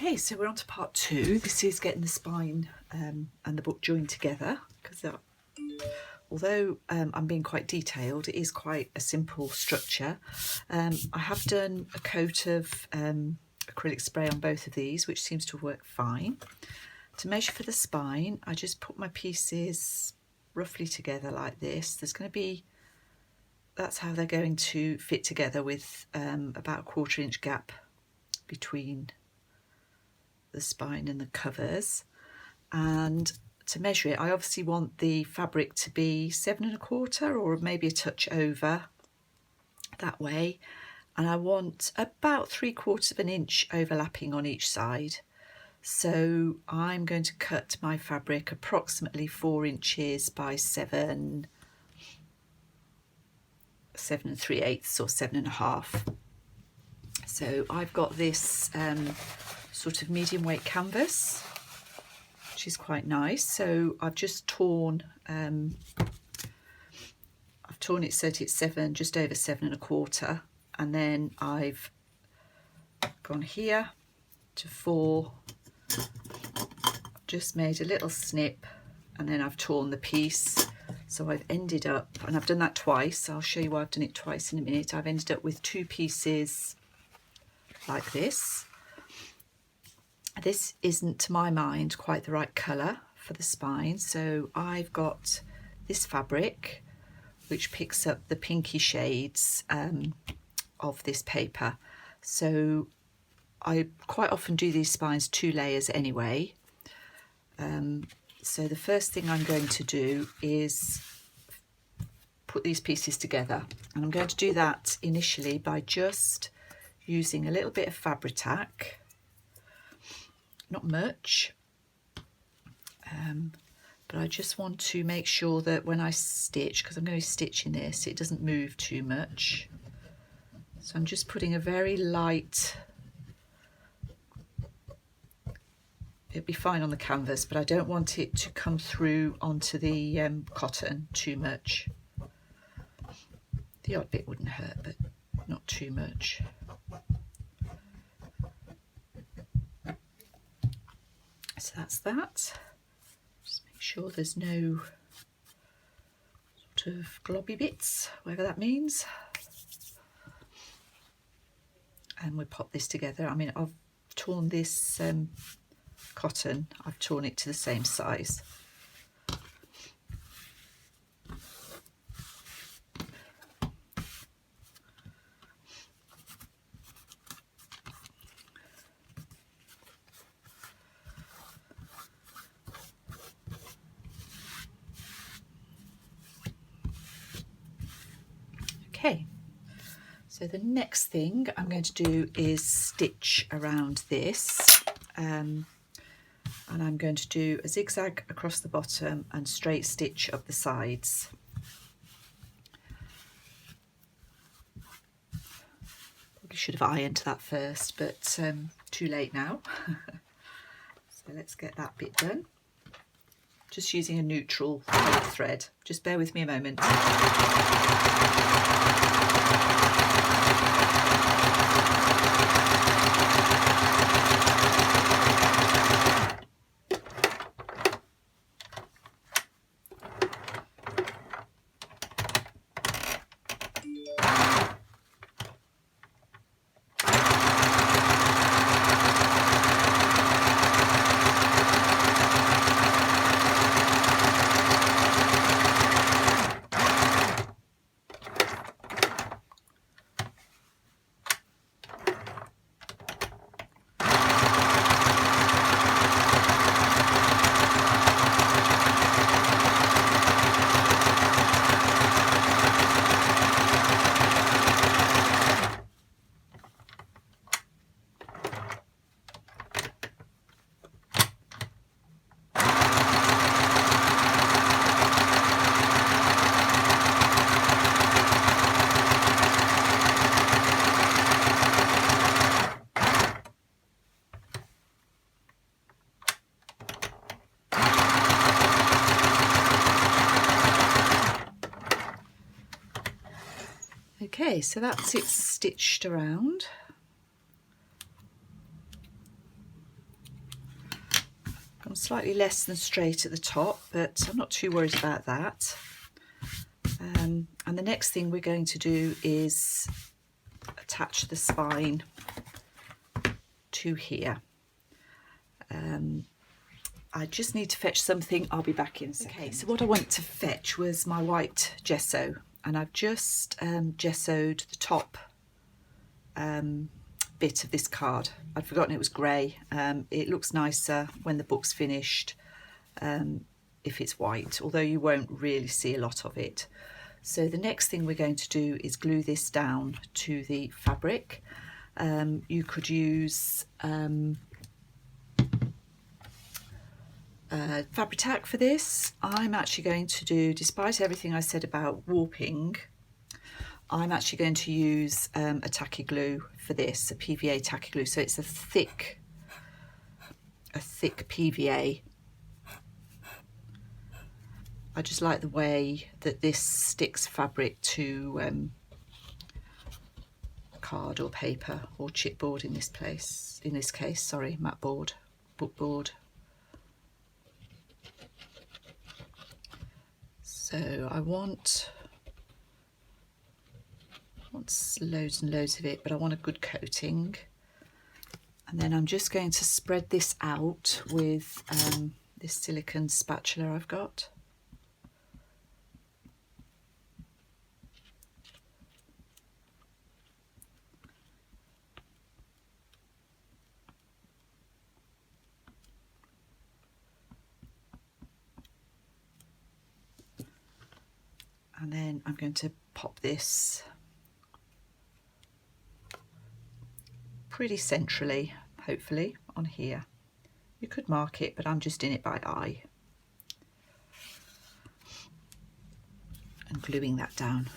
Okay, so we're on to part 2. This is getting the spine and the book joined together, because although I'm being quite detailed, it is quite a simple structure. I have done a coat of acrylic spray on both of these, which seems to work fine. To measure for the spine, I just put my pieces roughly together like this. That's how they're going to fit together, with about a 1/4 inch gap between the spine and the covers. And to measure it, I obviously want the fabric to be 7 1/4 or maybe a touch over that way, and I want about 3/4 of an inch overlapping on each side. So I'm going to cut my fabric approximately 4 inches by 7 3/8 or 7 1/2. So I've got this sort of medium weight canvas, which is quite nice. So I've just torn it so that it's just over 7 1/4, and then I've gone here to 4, just made a little snip, and then I've torn the piece. So I've ended up, and I've done that twice, I'll show you why I've done it twice in a minute. I've ended up with 2 pieces like this. This isn't, to my mind, quite the right colour for the spine, so I've got this fabric which picks up the pinky shades of this paper. So I quite often do these spines 2 layers anyway. So the first thing I'm going to do is put these pieces together, and I'm going to do that initially by just using a little bit of Fabri-Tac, not much, but I just want to make sure that when I stitch, because I'm going to be stitching this, it doesn't move too much. So I'm just putting a very light, it'll be fine on the canvas, but I don't want it to come through onto the cotton too much. The odd bit wouldn't hurt, but not too much. So that's that. Just make sure there's no sort of globby bits, whatever that means. And we pop this together. I mean, I've torn this cotton, I've torn it to the same size. Okay, so the next thing I'm going to do is stitch around this, and I'm going to do a zigzag across the bottom and straight stitch up the sides. Probably should have ironed that first, but too late now. So let's get that bit done. Just using a neutral coloured thread. Just bear with me a moment. Okay, so that's it stitched around. I'm slightly less than straight at the top, but I'm not too worried about that. And the next thing we're going to do is attach the spine to here. I just need to fetch something. I'll be back in a second. Okay, so what I went to fetch was my white gesso, and I've just gessoed the top bit of this card. I'd forgotten it was grey. It looks nicer when the book's finished if it's white, although you won't really see a lot of it. So the next thing we're going to do is glue this down to the fabric. You could use Fabri-Tac for this. I'm actually going to do, despite everything I said about warping, I'm actually going to use a tacky glue for this, a PVA tacky glue. So it's a thick PVA. I just like the way that this sticks fabric to card or paper or chipboard in this case, sorry, mat board, book board. So I want loads and loads of it, but I want a good coating. And then I'm just going to spread this out with this silicone spatula I've got. And then I'm going to pop this pretty centrally, hopefully, on here. You could mark it, but I'm just in it by eye. And gluing that down.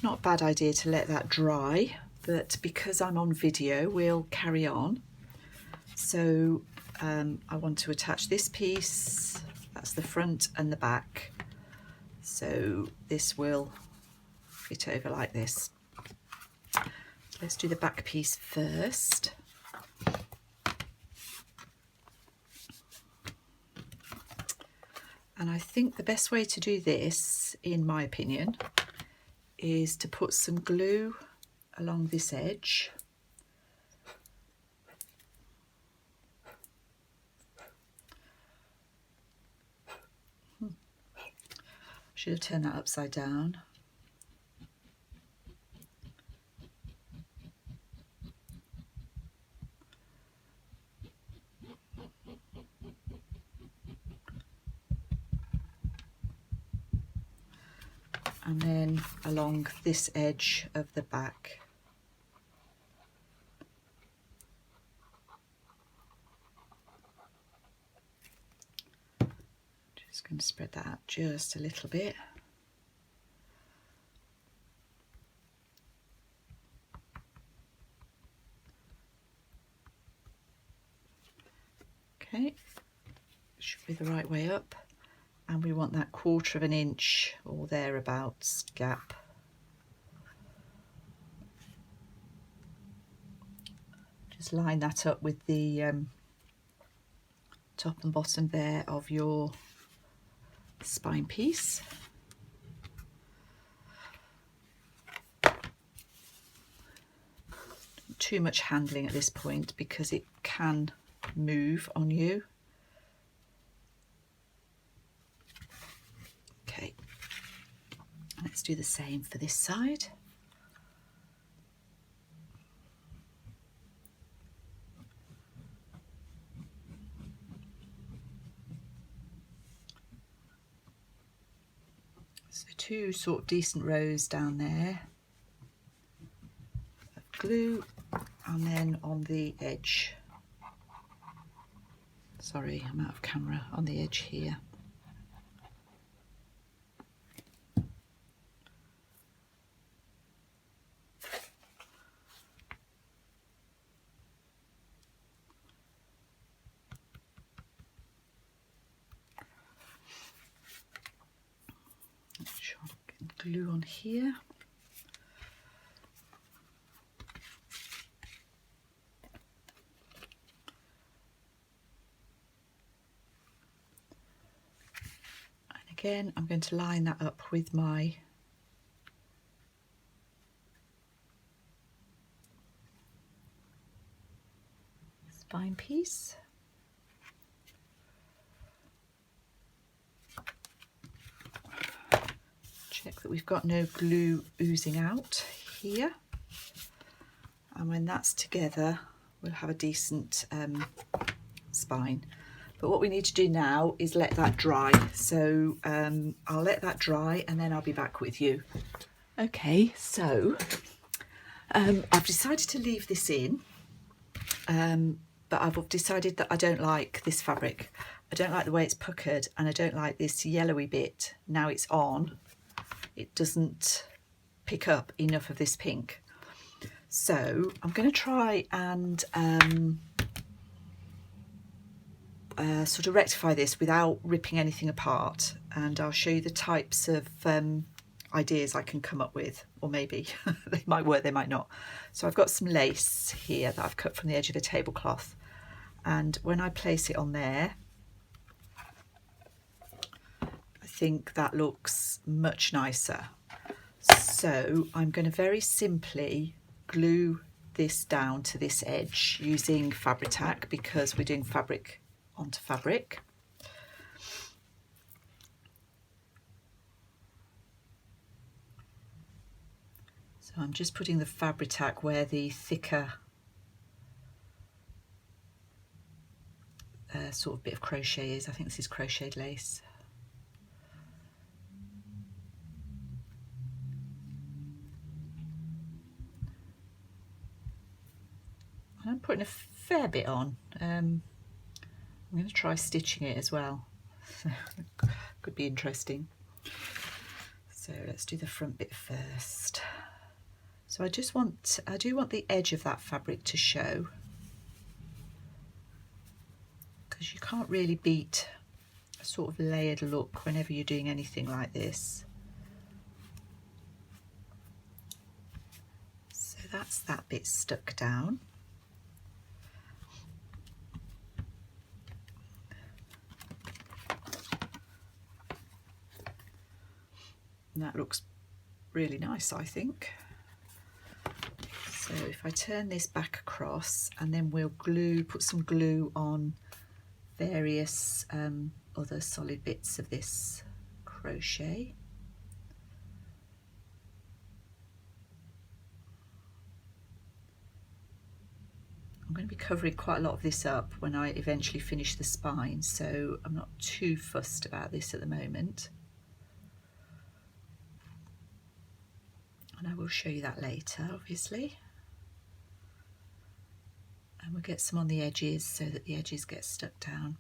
Not a bad idea to let that dry, but because I'm on video, we'll carry on. So I want to attach this piece, that's the front and the back. So this will fit over like this. Let's do the back piece first. And I think the best way to do this, in my opinion, is to put some glue along this edge. Should have turned that upside down. And then along this edge of the back. Just going to spread that out just a little bit. Okay, should be the right way up. And we want that 1/4 of an inch or thereabouts gap. Just line that up with the top and bottom there of your spine piece. Too much handling at this point because it can move on you. Okay, let's do the same for this side. So 2 sort of decent rows down there of glue, and then on the edge, sorry, I'm out of camera, on the edge here. glue on here. And again, I'm going to line that up with my spine piece. Check that we've got no glue oozing out here, and when that's together we'll have a decent spine. But what we need to do now is let that dry, so I'll let that dry and then I'll be back with you. Okay, so I've decided to leave this in, but I've decided that I don't like this fabric. I don't like the way it's puckered, and I don't like this yellowy bit. Now it's on, it doesn't pick up enough of this pink. So I'm going to try and sort of rectify this without ripping anything apart, and I'll show you the types of ideas I can come up with, or maybe they might work, they might not. So I've got some lace here that I've cut from the edge of a tablecloth, and when I place it on there, I think that looks much nicer. So I'm going to very simply glue this down to this edge using Fabri-Tac, because we're doing fabric onto fabric. So I'm just putting the Fabri-Tac where the thicker sort of bit of crochet is. I think this is crocheted lace. I'm putting a fair bit on. I'm going to try stitching it as well. Could be interesting. So let's do the front bit first. So I do want the edge of that fabric to show, because you can't really beat a sort of layered look whenever you're doing anything like this. So that's that bit stuck down. And that looks really nice, I think. So if I turn this back across, and then we'll put some glue on various other solid bits of this crochet. I'm going to be covering quite a lot of this up when I eventually finish the spine, so I'm not too fussed about this at the moment. And I will show you that later, obviously. And we'll get some on the edges so that the edges get stuck down.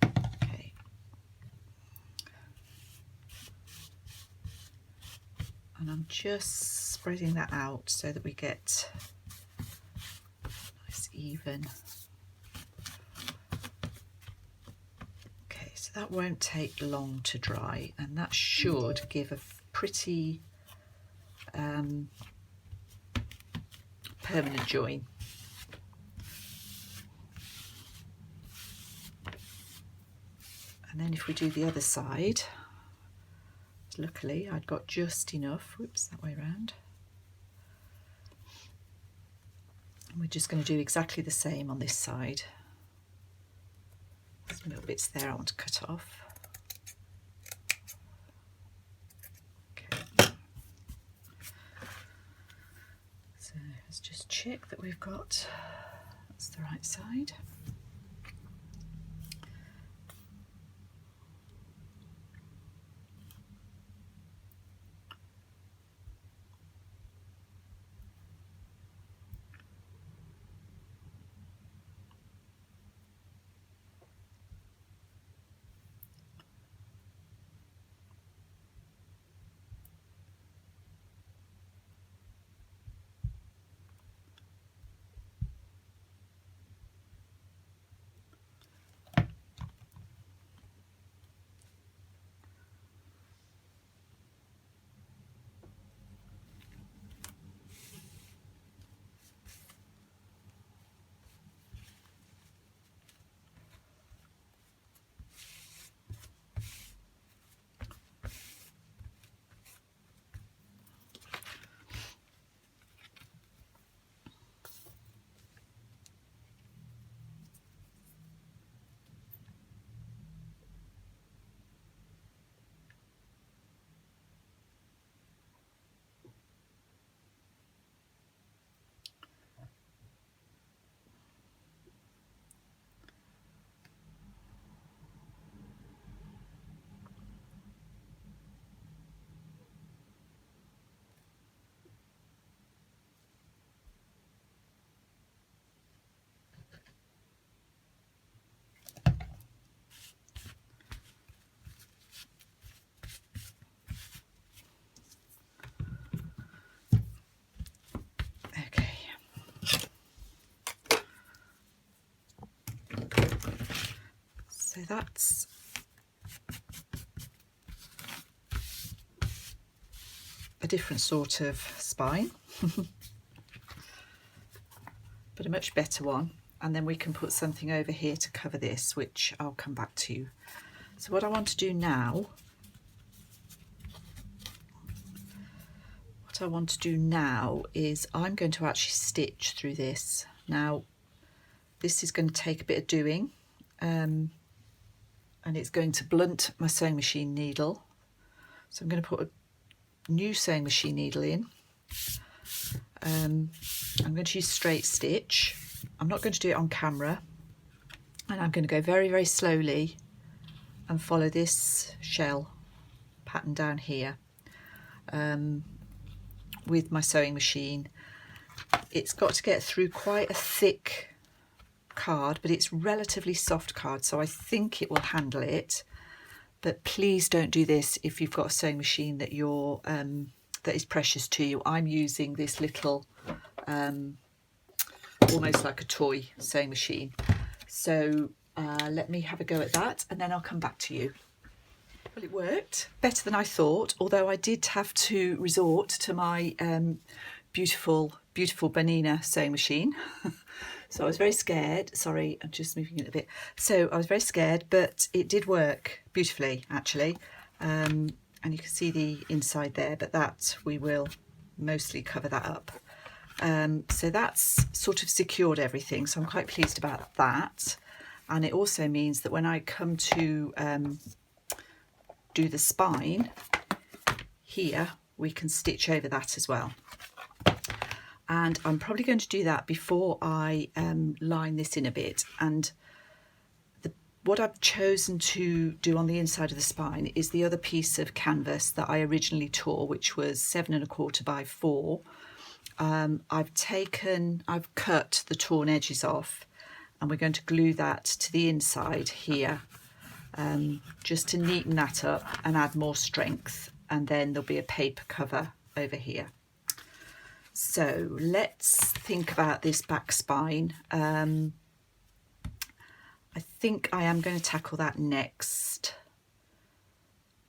Okay. And I'm just spreading that out so that we get nice even. Okay, so that won't take long to dry, and that should give a pretty permanent join. And then if we do the other side, luckily I'd got just enough, whoops, that way around. And we're just going to do exactly the same on this side. Some little bits there I want to cut off. Okay. So let's just check that we've got, that's the right side. that's a different sort of spine, but a much better one. And then we can put something over here to cover this, which I'll come back to. So what I want to do now, is I'm going to actually stitch through this. Now, this is going to take a bit of doing, and it's going to blunt my sewing machine needle. So I'm going to put a new sewing machine needle in. I'm going to use straight stitch. I'm not going to do it on camera, and I'm going to go very, very slowly and follow this shell pattern down here with my sewing machine. It's got to get through quite a thick card, but it's relatively soft card, so I think it will handle it. But please don't do this if you've got a sewing machine that you're that is precious to you. I'm using this little almost like a toy sewing machine, so let me have a go at that and then I'll come back to you. Well, it worked better than I thought, although I did have to resort to my beautiful Bernina sewing machine. So I was very scared. Sorry, I'm just moving it a bit. So I was very scared, but it did work beautifully, actually. And you can see the inside there, but that we will mostly cover that up. So that's sort of secured everything. So I'm quite pleased about that. And it also means that when I come to do the spine here, we can stitch over that as well. And I'm probably going to do that before I line this in a bit. And what I've chosen to do on the inside of the spine is the other piece of canvas that I originally tore, which was 7 1/4 by 4. I've cut the torn edges off, and we're going to glue that to the inside here, just to neaten that up and add more strength. And then there'll be a paper cover over here. So let's think about this back spine. I think I am going to tackle that next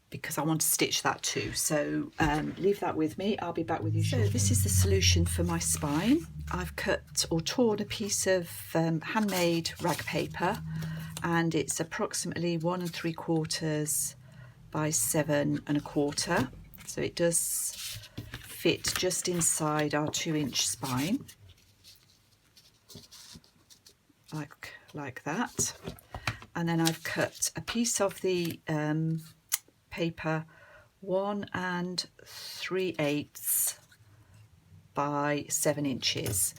because I want to stitch that too. So leave that with me. I'll be back with you shortly. So this is the solution for my spine. I've cut or torn a piece of handmade rag paper, and it's approximately 1 3/4 by 7 1/4. So it does fit just inside our 2-inch spine, like that. And then I've cut a piece of the paper 1 3/8 by 7 inches.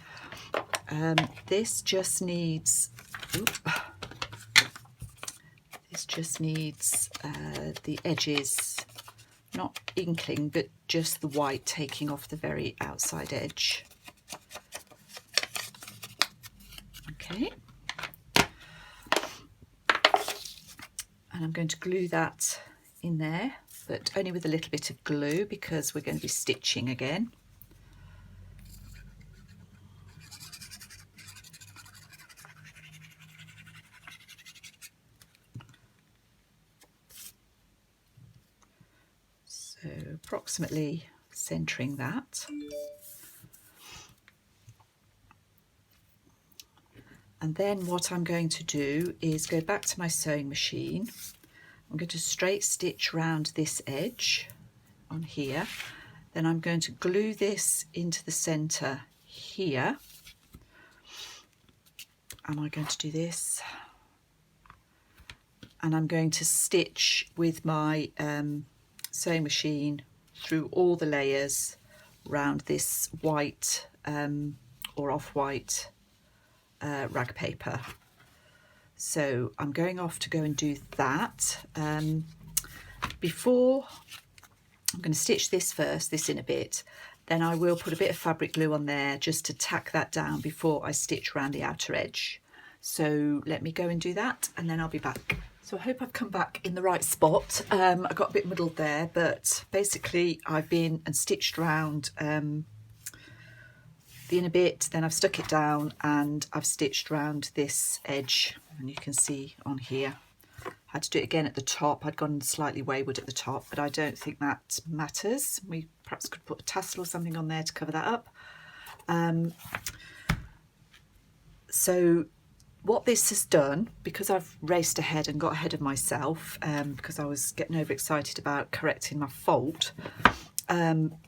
This just needs the edges not inkling, but just the white taking off the very outside edge. Okay, and I'm going to glue that in there, but only with a little bit of glue because we're going to be stitching again. So approximately centering that. And then what I'm going to do is go back to my sewing machine. I'm going to straight stitch round this edge on here. Then I'm going to glue this into the center here. And I'm going to do this. And I'm going to stitch with my sewing machine through all the layers round this white or off-white rag paper. So I'm going off to go and do that. Before, I'm going to stitch this first, this in a bit, then I will put a bit of fabric glue on there just to tack that down before I stitch around the outer edge. So let me go and do that and then I'll be back. So I hope I've come back in the right spot. I got a bit muddled there, but basically I've been and stitched around the inner bit, then I've stuck it down and I've stitched around this edge, and you can see on here. had to do it again at the top. I'd gone slightly wayward at the top, but I don't think that matters. We perhaps could put a tassel or something on there to cover that up. So what this has done, because I've raced ahead and got ahead of myself, because I was getting overexcited about correcting my fault,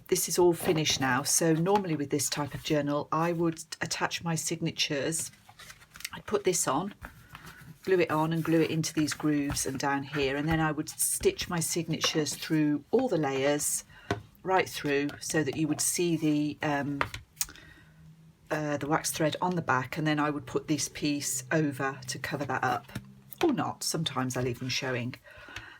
this is all finished now. So normally with this type of journal, I would attach my signatures. I'd put this on, glue it on and glue it into these grooves and down here, and then I would stitch my signatures through all the layers right through, so that you would see the wax thread on the back, and then I would put this piece over to cover that up, or not. Sometimes I'll leave them showing.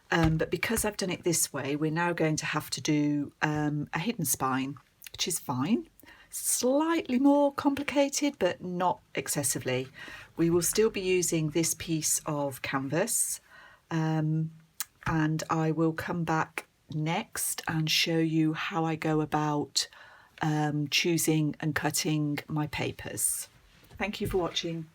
But because I've done it this way, we're now going to have to do a hidden spine, which is fine. Slightly more complicated, but not excessively. We will still be using this piece of canvas, and I will come back next and show you how I go about choosing and cutting my papers. Thank you for watching.